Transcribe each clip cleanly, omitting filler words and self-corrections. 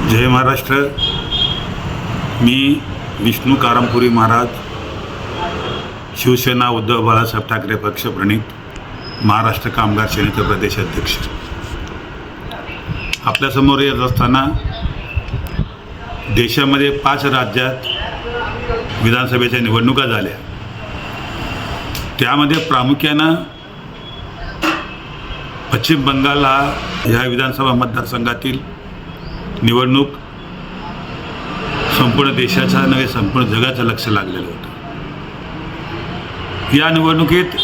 जय महाराष्ट्र। मी विष्णू कारंपुरी महाराज, शिवसेना उद्धव बाळासाहेब ठाकरे पक्ष प्रणित महाराष्ट्र कामगार सेनेचे प्रदेशाध्यक्ष। आपल्यासमोर येत असताना देशामध्ये 5 राज्यात विधानसभेच्या निवडणुका झाल्या। त्यामध्ये प्रामुख्यानं पश्चिम बंगाल ह्या विधानसभा मतदारसंघातील निवडणूक संपूर्ण देशाचा नव्हे संपूर्ण जगाचं लक्ष लागलेलं होतं। या निवडणुकीत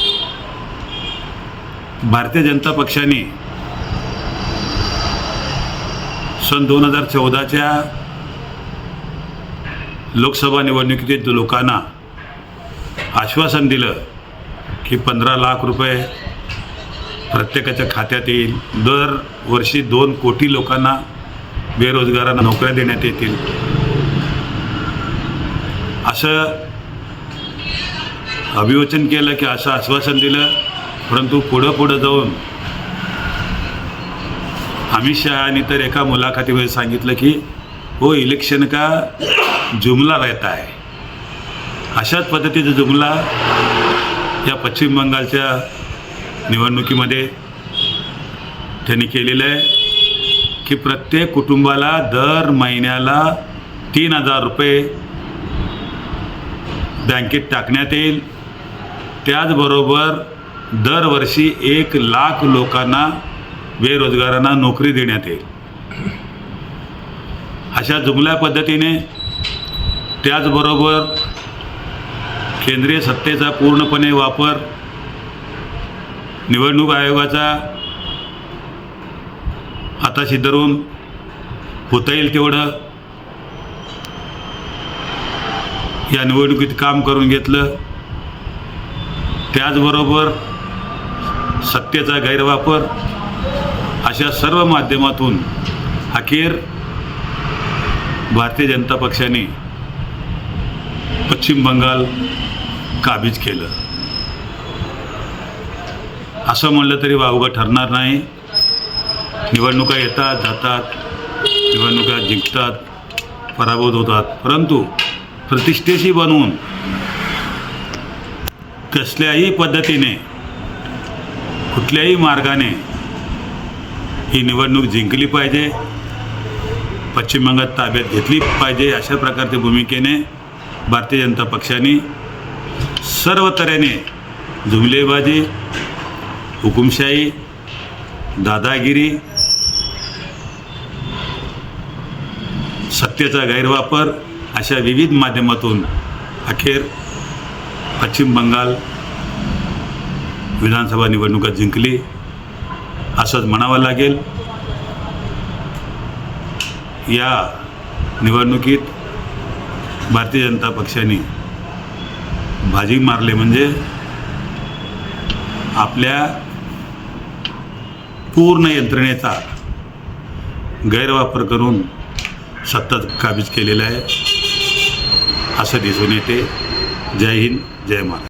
भारतीय जनता पक्षाने सन 2014च्या लोकसभा निवडणुकीत लोकांना आश्वासन दिलं की 15 लाख रुपये प्रत्येकाच्या खात्यात येईल, दरवर्षी 2 कोटी लोकांना बेरोजगारांना नोकऱ्या देण्यात येतील, असं अभिवचन केलं की असं आश्वासन दिलं। परंतु पुढं जाऊन अमित शहानी तर एका मुलाखतीमध्ये सांगितलं की वो इलेक्शन का जुमला रहता है। अशाच पद्धतीचा जुमला या पश्चिम बंगालच्या निवडणुकीमध्ये त्यांनी केलेलं आहे की प्रत्येक कुटुंबाला दर महिन्याला 3000 रुपये बँकेत टाकण्यात येईल। त्याचबरोबर दरवर्षी 1 लाख लोकांना बेरोजगारांना नोकरी देण्यात येईल। अशा जुमल्या पद्धतीने त्याचबरोबर केंद्रीय सत्तेचा पूर्णपणे वापर, निवडणूक आयोगाचा हाताशी धरून होता येईल तेवढं या निवडणुकीत काम करून घेतलं। त्याचबरोबर सत्तेचा गैरवापर, अशा सर्व माध्यमातून अखेर भारतीय जनता पक्षाने पश्चिम बंगाल काबीज केलं। असं म्हणलं तरी वावगं ठरणार नाही। निवडणुका येतात जातात, निवडणुका जिंकतात, पराभूत होतात, परंतु प्रतिष्ठेशी बनवून कसल्याही पद्धतीने कुठल्याही मार्गाने ही निवडणूक जिंकली पाहिजे, पश्चिम बंगाल ताब्यात घेतली पाहिजे, अशा प्रकारच्या भूमिकेने भारतीय जनता पक्षाने सर्व तऱ्हेने जुमलेबाजी, हुकुमशाही, दादागिरी, सत्तेचा गैरवापर अशा विविध माध्यमातून अखेर पश्चिम बंगाल विधानसभा निवडणुका जिंकली असंच म्हणावं लागेल। या निवडणुकीत भारतीय जनता पक्षाने बाजी मारले म्हणजे आपल्या पूर्ण यंत्रणेचा गैरवापर करून सत्ता काबीज केलेला आहे असं दिसून येते। जय हिंद, जय महाराष्ट्र।